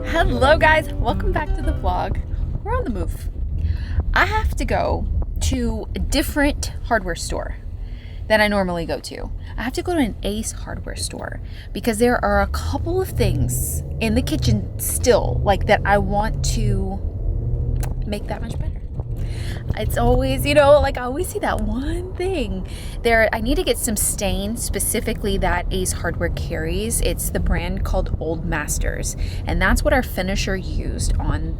Hello guys, welcome back to the vlog. We're on the move. I have to go to a different hardware store than I normally go to. I have to go to an Ace hardware store because there are a couple of things in the kitchen still that I want to make that much better. It's always, I always see that one thing there. I need to get some stain specifically that Ace Hardware carries. It's the brand called Old Masters, and that's what our finisher used on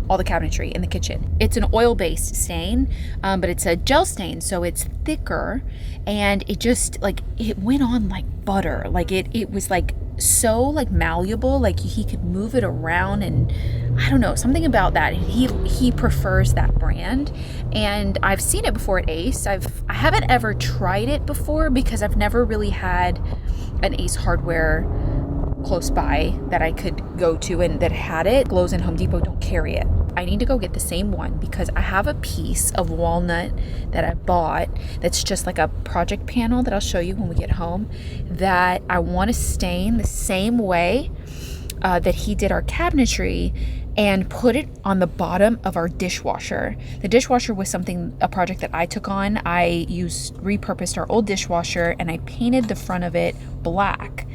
all the cabinetry in the kitchen. It's an oil-based stain, but it's a gel stain, so it's thicker, and it just it went on like butter. It was so malleable, he could move it around, and I don't know, something about that. He prefers that brand, and I've seen it before at Ace. I haven't ever tried it before because I've never really had an Ace Hardware close by that I could go to and that had it. Lowe's and Home Depot don't carry it. I need to go get the same one because I have a piece of walnut that I bought that's just like a project panel that I'll show you when we get home that I want to stain the same way that he did our cabinetry and put it on the bottom of our dishwasher. The dishwasher was a project that I took on. I repurposed our old dishwasher and I painted the front of it black.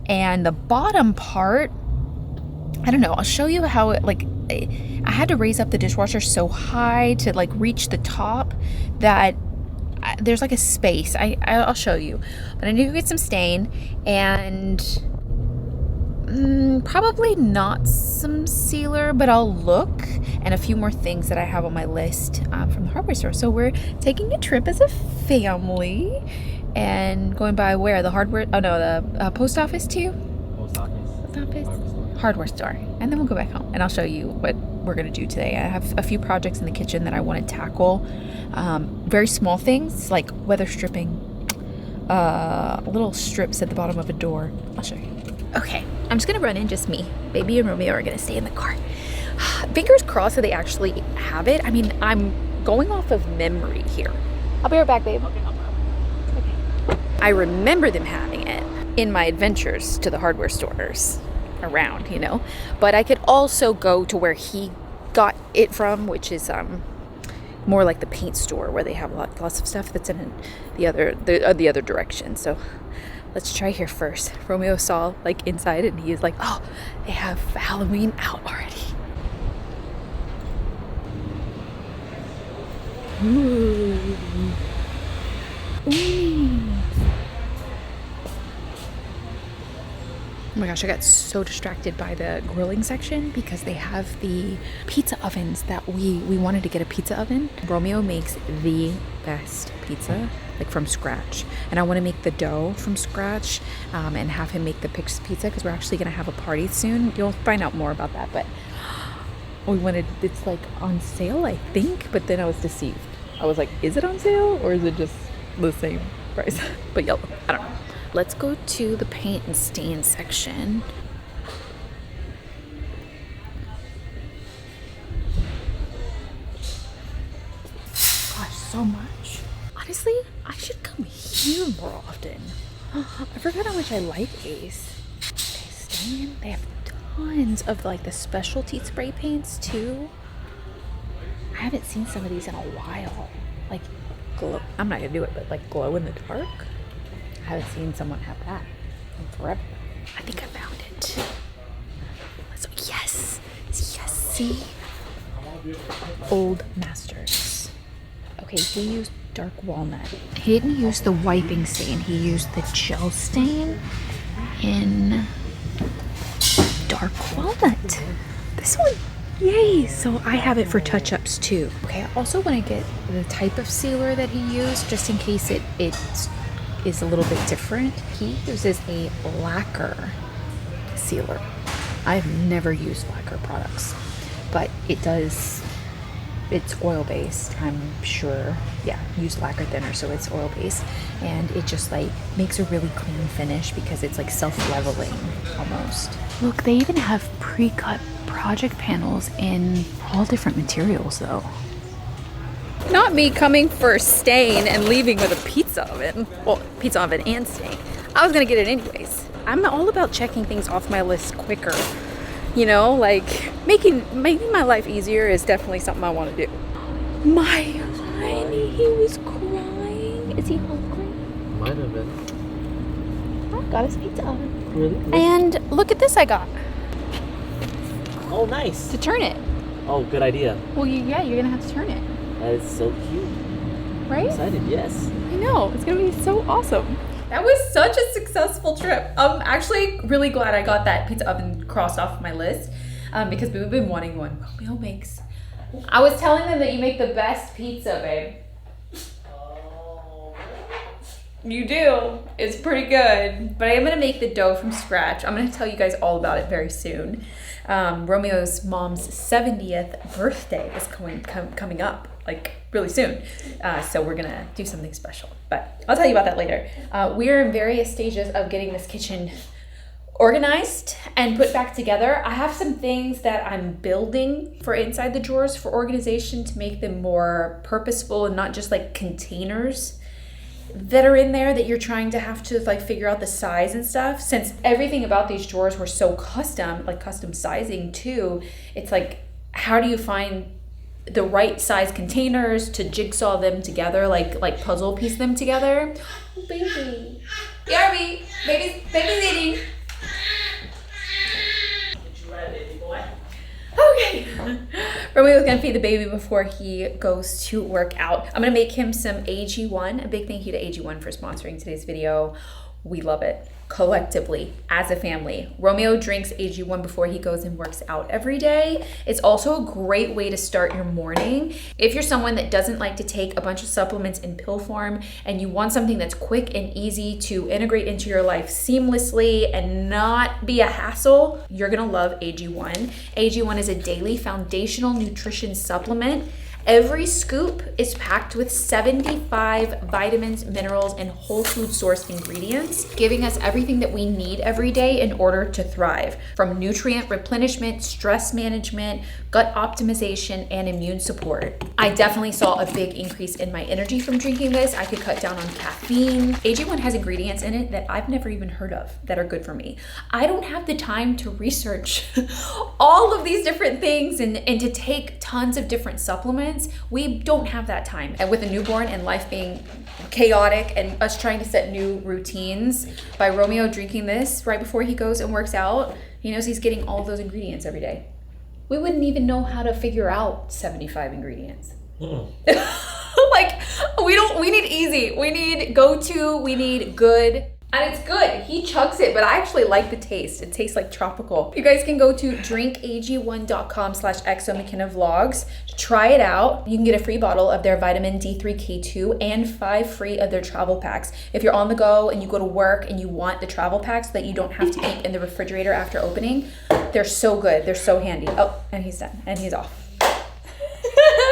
And the bottom part, I don't know, I'll show you how it, I had to raise up the dishwasher so high to reach the top that there's a space. I'll show you. But I need to get some stain and probably not some sealer, but I'll look, and a few more things that I have on my list from the hardware store. So we're taking a trip as a family and going by where? The hardware? Oh no, the post office too? Post office. Hardware store. And then we'll go back home and I'll show you what we're going to do today. I have a few projects in the kitchen that I want to tackle. Very small things like weather stripping, little strips at the bottom of a door. I'll show you. Okay, I'm just going to run in, just me. Baby and Romeo are going to stay in the car. Fingers crossed that they actually have it. I mean, I'm going off of memory here. I'll be right back, babe. Okay. I remember them having it in my adventures to the hardware stores around, but I could also go to where he got it from, which is more like the paint store where they have lots of stuff that's in the other direction. So let's try here first. Romeo saw inside and he is like, oh, they have Halloween out already. Ooh. Ooh. Oh my gosh, I got so distracted by the grilling section because they have the pizza ovens that we wanted to get a pizza oven. Romeo makes the best pizza, from scratch. And I want to make the dough from scratch and have him make the pizza because we're actually going to have a party soon. You'll find out more about that, but it's on sale, I think, but then I was deceived. I was like, is it on sale or is it just the same price? But yellow, I don't know. Let's go to the paint and stain section. Gosh, so much. Honestly, I should come here more often. I forgot how much I like Ace. Okay, stain. They have tons of the specialty spray paints too. I haven't seen some of these in a while. Glow. I'm not gonna do it, but glow in the dark. I haven't seen someone have that in forever. I think I found it. Yes, see? Old Masters. Okay, he used dark walnut. He didn't use the wiping stain. He used the gel stain in dark walnut. This one, yay! So I have it for touch-ups too. Okay, I also want to get the type of sealer that he used just in case it is a little bit different. He uses a lacquer sealer. I've never used lacquer products, but it's oil-based, I'm sure. Yeah, use lacquer thinner, so it's oil-based, and it just makes a really clean finish because it's self-leveling almost. Look, they even have pre-cut project panels in all different materials though. Not me coming for stain and leaving with a pizza oven. Well, pizza oven and stain. I was gonna get it anyways. I'm all about checking things off my list quicker You know, like making my life easier is definitely something I want to do. My honey, he was crying. Is he hungry? Might have been. I got his pizza oven. Really? And look at this I got Oh, nice. to turn it. Oh, good idea. Well, yeah, you're gonna have to turn it, That is so cute. right? Excited, yes. I know, it's gonna be so awesome. That was such a successful trip. I'm actually really glad I got that pizza oven crossed off my list because we've been wanting one. Romeo makes. I was telling them that you make the best pizza, babe. You do. It's pretty good. But I am gonna make the dough from scratch. I'm gonna tell you guys all about it very soon. Romeo's mom's 70th birthday is coming up, like really soon. So we're gonna do something special. But I'll tell you about that later. We're in various stages of getting this kitchen organized and put back together. I have some things that I'm building for inside the drawers for organization to make them more purposeful and not just like containers that are in there that you're trying to have to like figure out the size and stuff. Since everything about these drawers were so custom, like custom sizing too, it's like, how do you find the right size containers to jigsaw them together, like puzzle piece them together? Oh, baby. Yarby, baby's eating. Okay. Romeo's gonna feed the baby before he goes to work out. I'm gonna make him some AG1. A big thank you to AG1 for sponsoring today's video. We love it collectively as a family. Romeo drinks AG1 before he goes and works out every day. It's also a great way to start your morning. If you're someone that doesn't like to take a bunch of supplements in pill form and you want something that's quick and easy to integrate into your life seamlessly and not be a hassle, you're gonna love AG1. AG1 is a daily foundational nutrition supplement. Every scoop is packed with 75 vitamins, minerals, and whole food source ingredients, giving us everything that we need every day in order to thrive, from nutrient replenishment, stress management, gut optimization, and immune support. I definitely saw a big increase in my energy from drinking this. I could cut down on caffeine. AG1 has ingredients in it that I've never even heard of that are good for me. I don't have the time to research all of these different things and to take tons of different supplements. We don't have that time. And with a newborn and life being chaotic and us trying to set new routines, by Romeo drinking this right before he goes and works out, he knows he's getting all of those ingredients every day. We wouldn't even know how to figure out 75 ingredients. Like, we need easy. We need go-to, we need good. And it's good. He chugs it, but I actually like the taste. It tastes like tropical. You guys can go to drinkag1.com/exomckenna vlogs to try it out. You can get a free bottle of their vitamin D3K2 and 5 free of their travel packs. If you're on the go and you go to work and you want the travel packs that you don't have to keep in the refrigerator after opening, they're so good. They're so handy. Oh, and he's done. And he's off.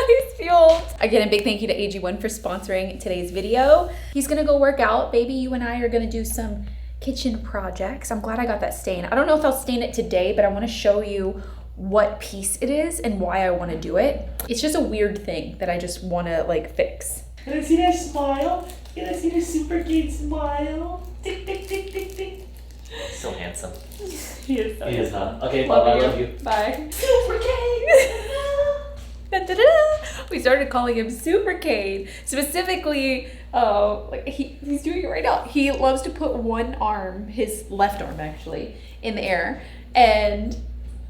He's fueled. Again, a big thank you to AG1 for sponsoring today's video. He's gonna go work out. Baby, you and I are gonna do some kitchen projects. I'm glad I got that stain. I don't know if I'll stain it today, but I wanna show you what piece it is and why I wanna do it. It's just a weird thing that I just wanna like fix. Can I see that smile? Can I see the super cute smile? Tick, tick, tick, tick, tick. So handsome. He is so He is, huh? Okay, Love Bob, I you. love you. Bye. Super Kane. We started calling him Super Kane. Specifically, like he's doing it right now. He loves to put one arm, his left arm actually, in the air, and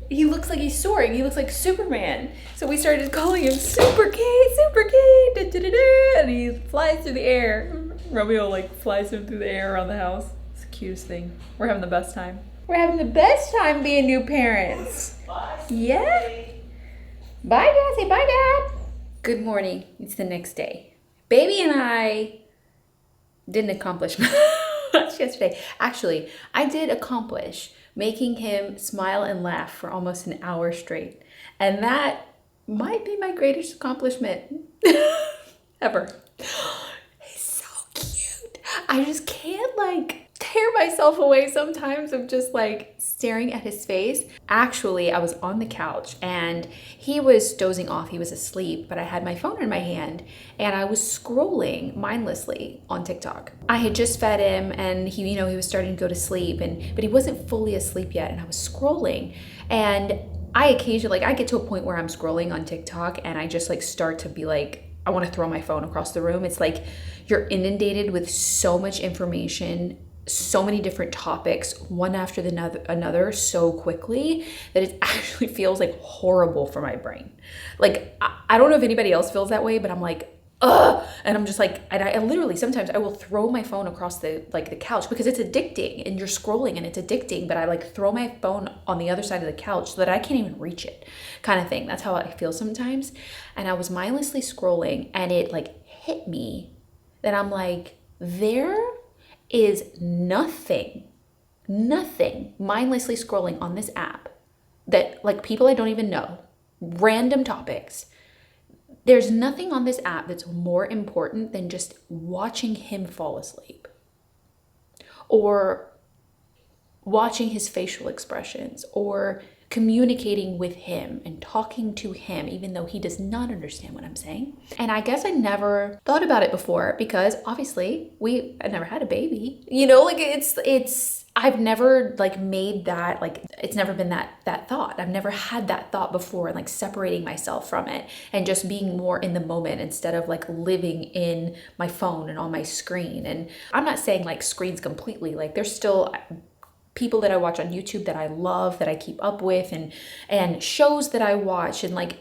he looks like he's soaring. He looks like Superman. So we started calling him Super Kane, Super Kane, and he flies through the air. Romeo like flies him through the air around the house. It's the cutest thing. We're having the best time. We're having the best time being new parents. Bye. Yeah. Bye, Dad. Say bye, Dad. Good morning. It's the next day. Baby and I didn't accomplish much yesterday. Actually, I did accomplish making him smile and laugh for almost an hour straight. And that might be my greatest accomplishment ever. He's so cute. I just can't like tear myself away sometimes of just like staring at his face. Actually, I was on the couch and he was dozing off. He was asleep, but I had my phone in my hand and I was scrolling mindlessly on TikTok. I had just fed him and he was starting to go to sleep, but he wasn't fully asleep yet, and I was scrolling, and I occasionally, I get to a point where I'm scrolling on TikTok and I just like start to be like, I want to throw my phone across the room. It's like you're inundated with so much information, so many different topics, one after another so quickly that it actually feels like horrible for my brain. Like, I don't know if anybody else feels that way, but I'm like, ugh. And I'm just like, and I literally, sometimes I will throw my phone across the couch because it's addicting and you're scrolling and it's addicting, but I like throw my phone on the other side of the couch so that I can't even reach it, kind of thing. That's how I feel sometimes. And I was mindlessly scrolling and it like hit me that I'm like, there is nothing mindlessly scrolling on this app that like people I don't even know, random topics. There's nothing on this app that's more important than just watching him fall asleep or watching his facial expressions or communicating with him and talking to him, even though he does not understand what I'm saying. And I guess I never thought about it before because obviously I never had a baby, like I've never like made that, like, it's never been that thought. I've never had that thought before, and like separating myself from it and just being more in the moment instead of like living in my phone and on my screen. And I'm not saying like screens completely, like there's still people that I watch on YouTube that I love, that I keep up with, and shows that I watch, and like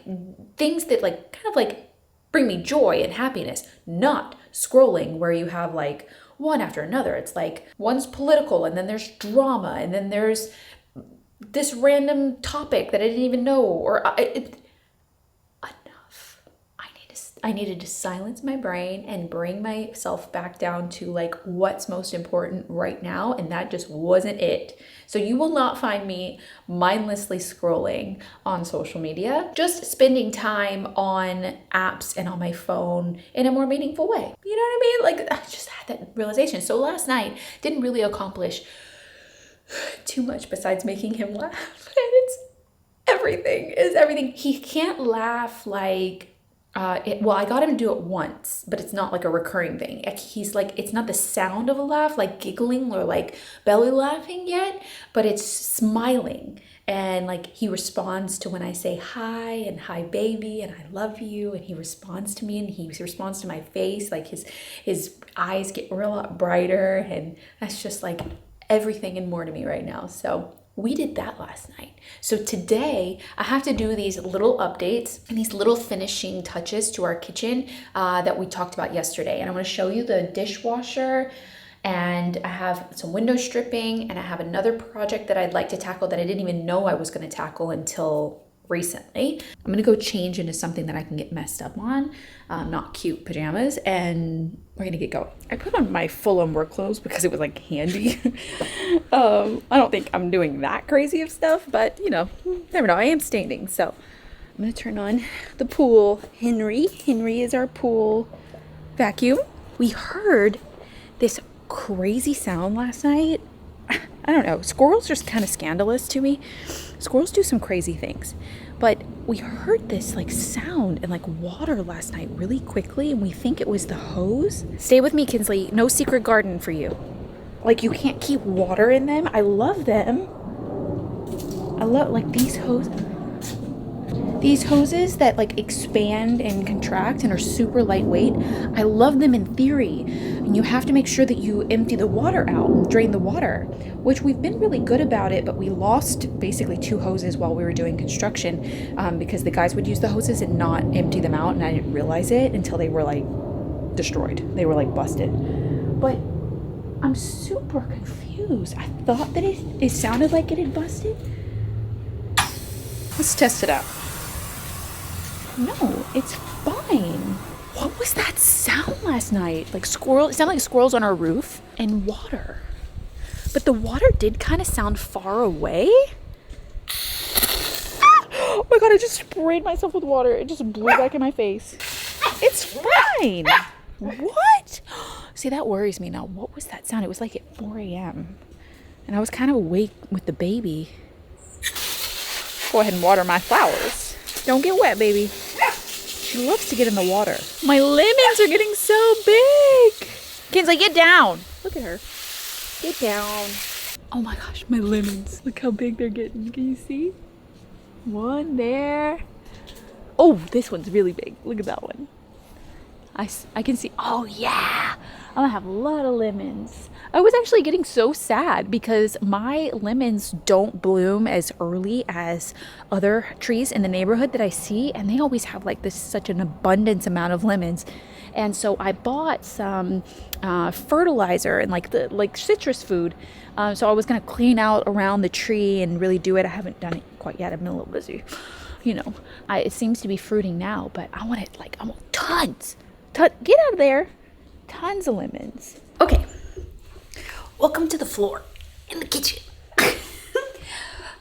things that like kind of like bring me joy and happiness, not scrolling where you have like one after another. It's like one's political and then there's drama and then there's this random topic that I didn't even know, or enough. I needed to silence my brain and bring myself back down to like what's most important right now, and that just wasn't it. So you will not find me mindlessly scrolling on social media, just spending time on apps and on my phone in a more meaningful way. You know what I mean? Like, I just had that realization. So last night didn't really accomplish too much besides making him laugh. And it's everything. He can't laugh like I got him to do it once, but it's not like a recurring thing. He's like, it's not the sound of a laugh, like giggling or like belly laughing yet, but it's smiling. And like he responds to when I say hi and hi baby and I love you, and he responds to me and he responds to my face. Like his eyes get a lot brighter, and that's just like everything and more to me right now. So we did that last night. So today I have to do these little updates and these little finishing touches to our kitchen that we talked about yesterday. And I want to show you the dishwasher, and I have some window stripping, and I have another project that I'd like to tackle that I didn't even know I was going to tackle until recently. I'm gonna go change into something that I can get messed up on, not cute pajamas, and we're gonna get going. I put on my full-on work clothes because it was like handy. I don't think I'm doing that crazy of stuff, but never know. I am standing, so I'm gonna turn on the pool. Henry is our pool vacuum. We heard this crazy sound last night. I don't know. Squirrels are just kind of scandalous to me. Squirrels do some crazy things. But we heard this like sound and like water last night really quickly, and we think it was the hose. Stay with me, Kinsley. No secret garden for you. Like, you can't keep water in them. I love them. I love like these hoses. These hoses that like expand and contract and are super lightweight. I love them in theory. And you have to make sure that you empty the water out, drain the water, which we've been really good about it, but we lost basically 2 hoses while we were doing construction because the guys would use the hoses and not empty them out, and I didn't realize it until they were like destroyed. They were like busted. But I'm super confused. I thought that it sounded like it had busted. Let's test it out. No, it's fine. What was that sound last night? Like squirrels, it sounded like squirrels on our roof and water. But the water did kind of sound far away. Oh my God, I just sprayed myself with water. It just blew back in my face. It's fine. What? See, that worries me now. What was that sound? It was like at 4 a.m. and I was kind of awake with the baby. Go ahead and water my flowers. Don't get wet, baby. She loves to get in the water. My lemons are getting so big. Kinsley, get down. Look at her. Get down. Oh my gosh, my lemons. Look how big they're getting. Can you see? One there. Oh, this one's really big. Look at that one. I can see. Oh yeah. I'm gonna have a lot of lemons. I was actually getting so sad because my lemons don't bloom as early as other trees in the neighborhood that I see, and they always have like this such an abundance amount of lemons. And so I bought some fertilizer and like citrus food. So I was gonna clean out around the tree and really do it. I haven't done it quite yet. I've been a little busy. You know, it seems to be fruiting now, but I want it like I want tons. Get out of there. Tons of lemons. Okay. Welcome to the floor in the kitchen.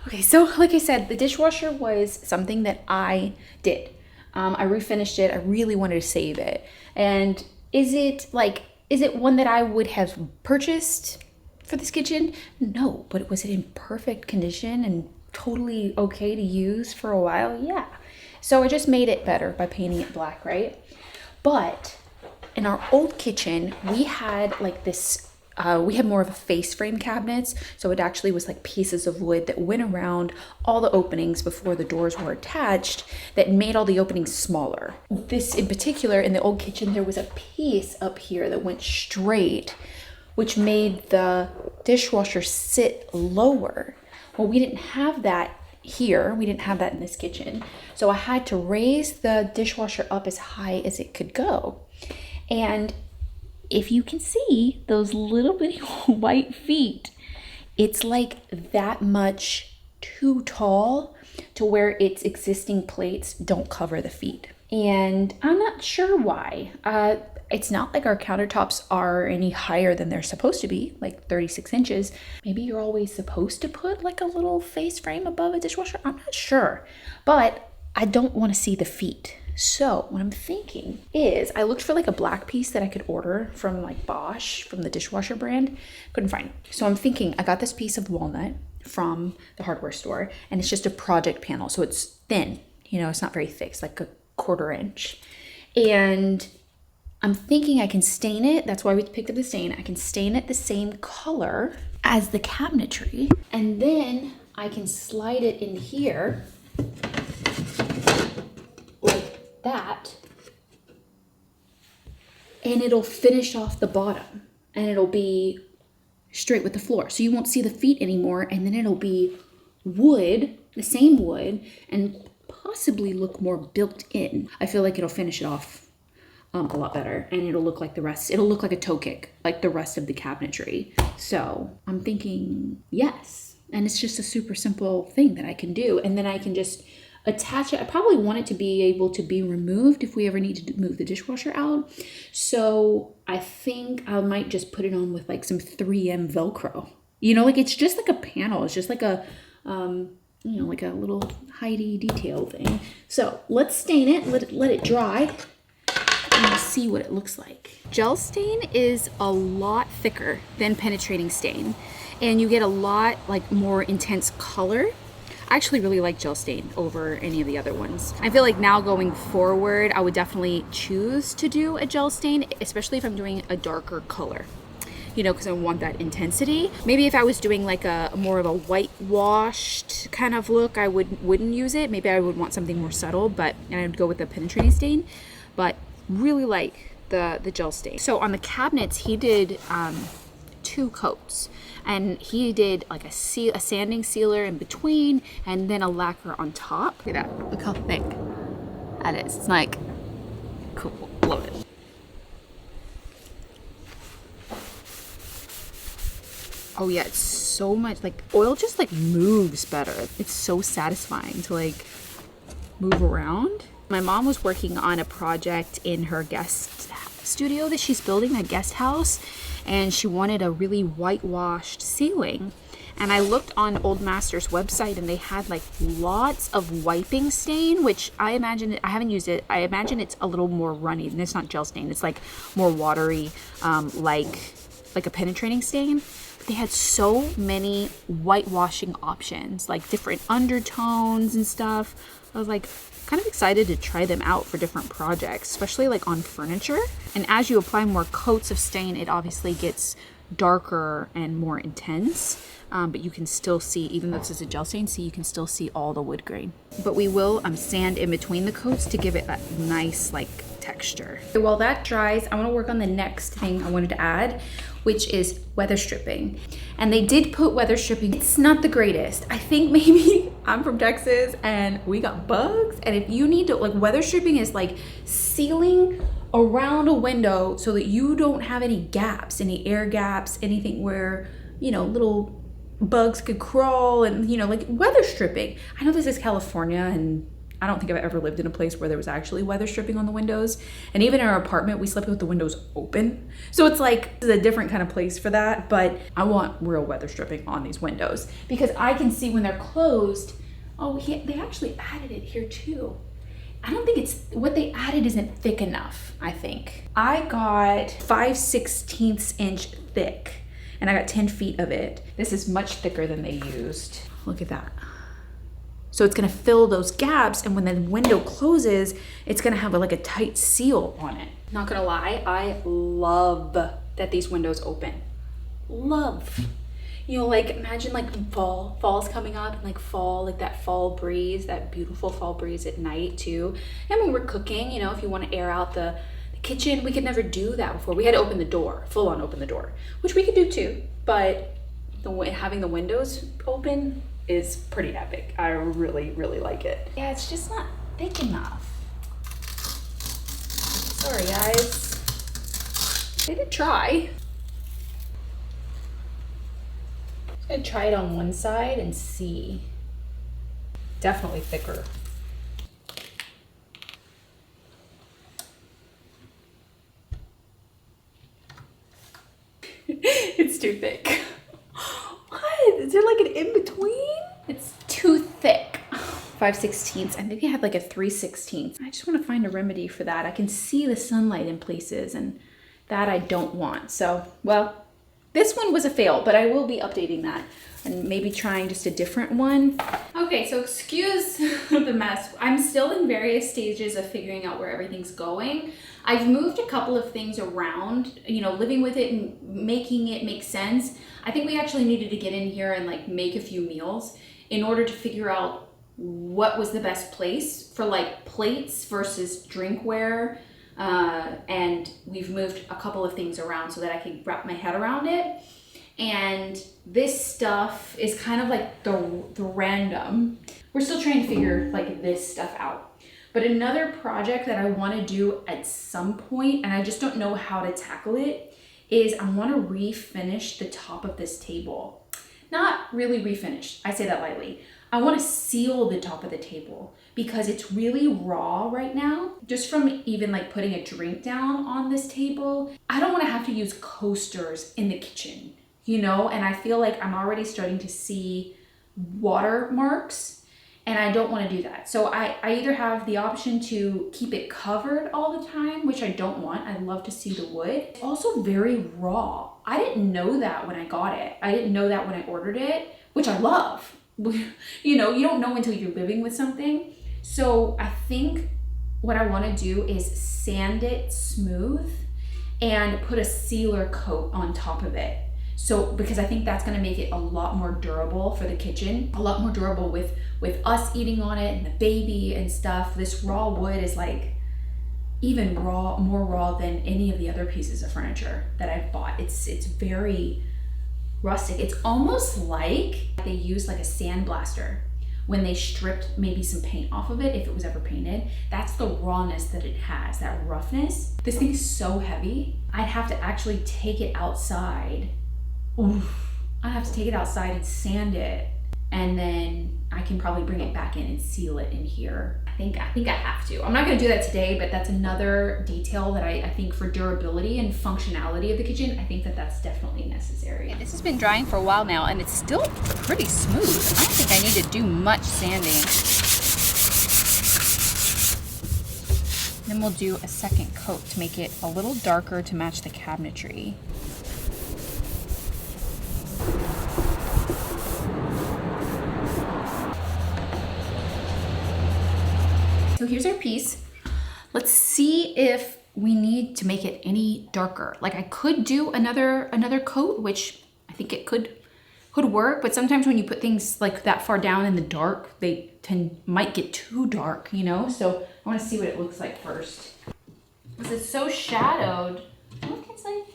Okay, so like I said, the dishwasher was something that I did. I refinished it. I really wanted to save it. And is it one that I would have purchased for this kitchen? No, but was it in perfect condition and totally okay to use for a while? Yeah. So I just made it better by painting it black, right? But in our old kitchen, we had like this, we had more of a face frame cabinets. So it actually was like pieces of wood that went around all the openings before the doors were attached that made all the openings smaller. This in particular, in the old kitchen, there was a piece up here that went straight, which made the dishwasher sit lower. Well, we didn't have that here. We didn't have that in this kitchen. So I had to raise the dishwasher up as high as it could go. And if you can see those little bitty white feet, it's like that much too tall to where its existing plates don't cover the feet. And I'm not sure why. It's not like our countertops are any higher than they're supposed to be, like 36 inches. Maybe you're always supposed to put like a little face frame above a dishwasher. I'm not sure, but I don't want to see the feet. So what I'm thinking is I looked for like a black piece that I could order from like Bosch, from the dishwasher brand. Couldn't find it. So I'm thinking I got this piece of walnut from the hardware store, and it's just a project panel. So it's thin, you know, it's not very thick. It's like a 1/4 inch. And I'm thinking I can stain it. That's why we picked up the stain. I can stain it the same color as the cabinetry. And then I can slide it in here like that. And it'll finish off the bottom. And it'll be straight with the floor. So you won't see the feet anymore. And then it'll be wood, the same wood, and possibly look more built in. I feel like it'll finish it off a lot better, and it'll look like the rest. It'll look like a toe kick, like the rest of the cabinetry. So I'm thinking yes, and it's just a super simple thing that I can do, and then I can just attach it. I probably want it to be able to be removed if we ever need to move the dishwasher out. So I think I might just put it on with like some 3M Velcro. You know, like it's just like a panel. It's just like a you know, like a little Heidi detail thing. So let's stain it. Let it dry. And we'll see what it looks like. Gel stain is a lot thicker than penetrating stain, and you get a lot like more intense color. I actually really like gel stain over any of the other ones. I feel like now going forward, I would definitely choose to do a gel stain, especially if I'm doing a darker color, you know, because I want that intensity. Maybe if I was doing like a more of a whitewashed kind of look, I wouldn't use it. Maybe I would want something more subtle, but and I'd go with the penetrating stain. But really like the gel stain. So on the cabinets, he did 2 coats, and he did like a sanding sealer in between, and then a lacquer on top. Look at that. Look how thick that is. It's like cool. Love it. Oh yeah, it's so much like oil just like moves better. It's so satisfying to like move around. My mom was working on a project in her guest studio that she's building, a guest house, and she wanted a really whitewashed ceiling. And I looked on Old Master's website and they had like lots of wiping stain, which I imagine, I haven't used it, I imagine it's a little more runny. And it's not gel stain, it's like more watery, like a penetrating stain. But they had so many whitewashing options, like different undertones and stuff. I was like kind of excited to try them out for different projects, especially like on furniture. And as you apply more coats of stain, it obviously gets darker and more intense. But you can still see, even though this is a gel stain, you can still see all the wood grain. But we will sand in between the coats to give it that nice like texture. While that dries, I want to work on the next thing I wanted to add, which is weather stripping. And they did put weather stripping. It's not the greatest. I think maybe I'm from Texas and we got bugs. And if you need to, like, weather stripping is like sealing around a window so that you don't have any gaps, any air gaps, anything where, you know, little bugs could crawl, and, you know, like weather stripping. I know this is California, and I don't think I've ever lived in a place where there was actually weather stripping on the windows. And even in our apartment, we slept with the windows open. So it's like, it's a different kind of place for that. But I want real weather stripping on these windows because I can see when they're closed. Oh, they actually added it here too. I don't think it's, what they added isn't thick enough, I think. I got 5/16 inch thick and I got 10 feet of it. This is much thicker than they used. Look at that. So it's gonna fill those gaps, and when the window closes, it's gonna have like a tight seal on it. Not gonna lie, I love that these windows open. Love. You know, like imagine like fall's coming up, and like fall, like that fall breeze, that beautiful fall breeze at night too. And when we're cooking, you know, if you wanna air out the kitchen, we could never do that before. We had to open the door, full on open the door, which we could do too, but having the windows open is pretty epic. I really, really like it. Yeah, it's just not thick enough. Sorry, guys. I did try. I'm gonna try it on one side and see. Definitely thicker. It's too thick. What? Is there like an in-between? It's too thick. 5/16. I think I had like a 3/16. I just want to find a remedy for that. I can see the sunlight in places, and that I don't want. So, well, this one was a fail, but I will be updating that and maybe trying just a different one. Okay, so excuse the mess. I'm still in various stages of figuring out where everything's going. I've moved a couple of things around, you know, living with it and making it make sense. I think we actually needed to get in here and like make a few meals in order to figure out what was the best place for like plates versus drinkware. And we've moved a couple of things around so that I can wrap my head around it. And this stuff is kind of like the random. We're still trying to figure like this stuff out. But another project that I want to do at some point, and I just don't know how to tackle it, is I want to refinish the top of this table. Not really refinish, I say that lightly. I want to seal the top of the table because it's really raw right now. Just from even like putting a drink down on this table, I don't want to have to use coasters in the kitchen, you know? And I feel like I'm already starting to see watermarks, and I don't want to do that. So I either have the option to keep it covered all the time, which I don't want. I love to see the wood. It's also very raw. I didn't know that when I got it. I didn't know that when I ordered it, which I love. You know, you don't know until you're living with something. So I think what I want to do is sand it smooth and put a sealer coat on top of it. So, because I think that's going to make it a lot more durable for the kitchen, a lot more durable with us eating on it and the baby and stuff. This raw wood is like even more raw than any of the other pieces of furniture that I've bought. It's very rustic. It's almost like they used like a sandblaster when they stripped maybe some paint off of it, if it was ever painted. That's the rawness that it has, that roughness. This thing is so heavy. I'd have to actually take it outside. Oof. I'd have to take it outside and sand it and then I can probably bring it back in and seal it in here. I think I have to. I'm not gonna do that today, but that's another detail that I think for durability and functionality of the kitchen, I think that that's definitely necessary. This has been drying for a while now and it's still pretty smooth. I don't think I need to do much sanding. Then we'll do a second coat to make it a little darker to match the cabinetry. So here's our piece. Let's see if we need to make it any darker. Like I could do another coat, which I think it could work, but sometimes when you put things like that far down in the dark, they might get too dark, you know? So I wanna see what it looks like first. Because it's so shadowed. Look, it's like,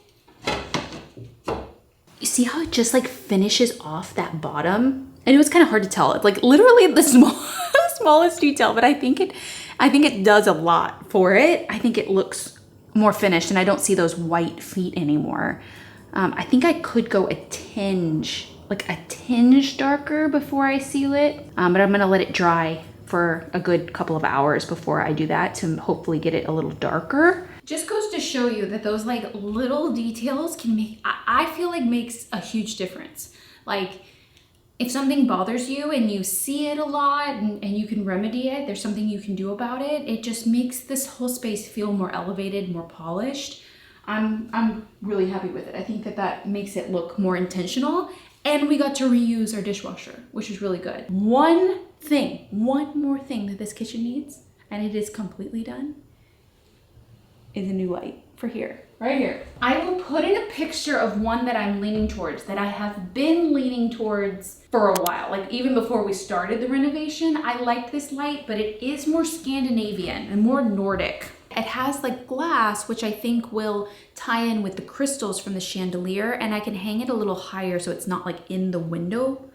you see how it just like finishes off that bottom? I know it's kind of hard to tell. It's like literally the smallest detail, but I think it does a lot for it. I think it looks more finished and I don't see those white feet anymore. I think I could go a tinge darker before I seal it, but I'm gonna let it dry for a good couple of hours before I do that to hopefully get it a little darker. Just goes to show you that those like little details can make, I feel like makes a huge difference. Like if something bothers you and you see it a lot and you can remedy it, there's something you can do about it. It just makes this whole space feel more elevated, more polished. I'm really happy with it. I think that makes it look more intentional, and we got to reuse our dishwasher, which is really good. One more thing that this kitchen needs, and it is completely done, is a new light for here, right here. I will put in a picture of one that I'm leaning towards, that I have been leaning towards for a while. Like even before we started the renovation, I liked this light, but it is more Scandinavian and more Nordic. It has like glass, which I think will tie in with the crystals from the chandelier, and I can hang it a little higher so it's not like in the window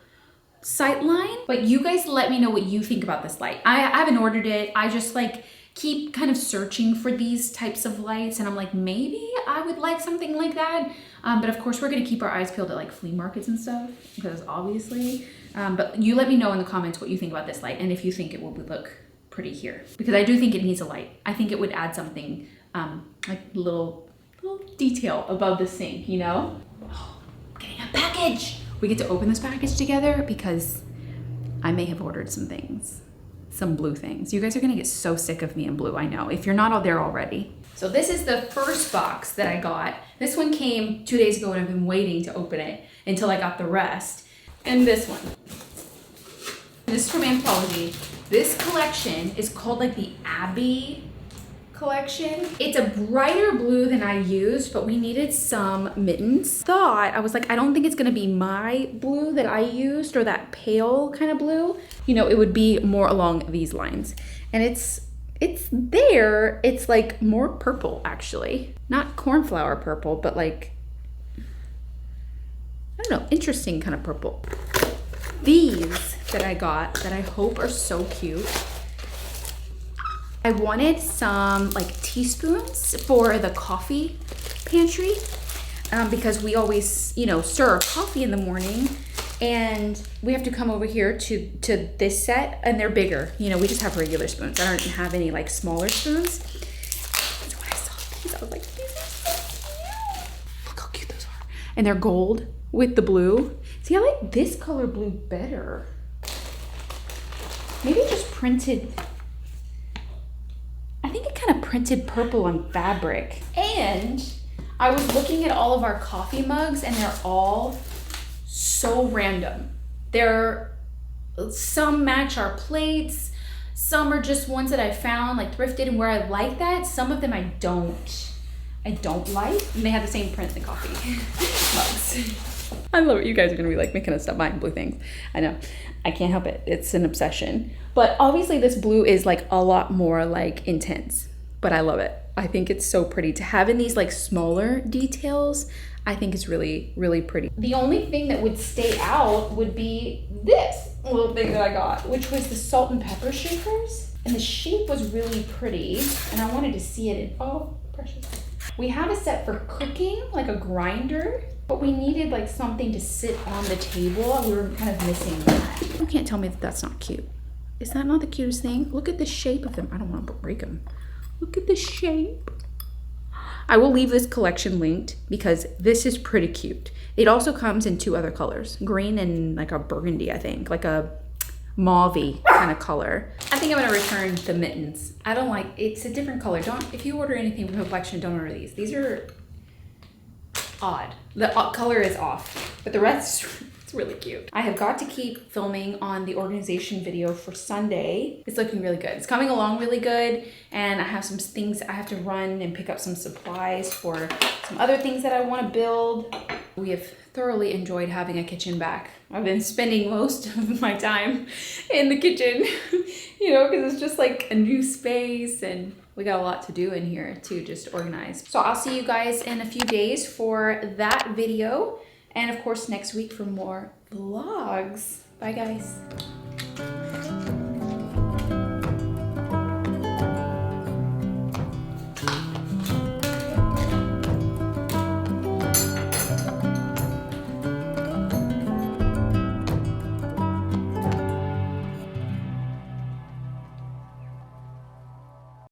sight line. But you guys let me know what you think about this light. I haven't ordered it. I just like keep kind of searching for these types of lights, and I'm like, maybe I would like something like that. But of course we're gonna keep our eyes peeled at like flea markets and stuff, because obviously, but you let me know in the comments what you think about this light and if you think it will look pretty here, because I do think it needs a light. I think it would add something like little detail above the sink, you know? Oh, I'm getting a package. We get to open this package together because I may have ordered some things, some blue things. You guys are gonna get so sick of me in blue, I know, if you're not out there already. So this is the first box that I got. This one came 2 days ago and I've been waiting to open it until I got the rest. And this one. This is from Anthropologie. This collection is called like the Abbey collection. It's a brighter blue than I used, but we needed some mittens. I was like, I don't think it's gonna be my blue that I used, or that pale kind of blue. You know, it would be more along these lines. And it's there, it's like more purple actually. Not cornflower purple, but like, I don't know, interesting kind of purple. These that I got that I hope are so cute. I wanted some like teaspoons for the coffee pantry because we always, you know, stir our coffee in the morning, and we have to come over here to this set, and they're bigger. You know, we just have regular spoons. I don't have any like smaller spoons. So when I saw these, I was like, these are so cute. Look how cute those are. And they're gold with the blue. See, I like this color blue better. Maybe just printed, I think it kind of printed purple on fabric. And I was looking at all of our coffee mugs and they're all so random. Some match our plates, some are just ones that I found like thrifted and where I like that. Some of them I don't like, and they have the same print, the coffee mugs. I love it. You guys are gonna be like, MaCenna, stop buying blue things. I know, I can't help it. It's an obsession. But obviously this blue is like a lot more like intense, but I love it. I think it's so pretty to have in these like smaller details. I think it's really, really pretty. The only thing that would stay out would be this little thing that I got, which was the salt and pepper shakers. And the shape was really pretty, and I wanted to see it in, oh, precious. We have a set for cooking, like a grinder. But we needed like something to sit on the table. We were kind of missing that. You can't tell me that that's not cute. Is that not the cutest thing? Look at the shape of them. I don't want to break them. Look at the shape. I will leave this collection linked because this is pretty cute. It also comes in 2 other colors, green and like a burgundy, I think, like a mauve-y kind of color. I think I'm gonna return the mittens. I don't like, it's a different color. If you order anything from the collection, don't order these. These are odd. The color is off, but the rest, it's really cute. I have got to keep filming on the organization video for Sunday. It's looking really good. It's coming along really good, and I have some things I have to run and pick up some supplies for some other things that I want to build. We have thoroughly enjoyed having a kitchen back. I've been spending most of my time in the kitchen, you know, because it's just like a new space and we got a lot to do in here to just organize. So I'll see you guys in a few days for that video. And of course, next week for more vlogs. Bye guys.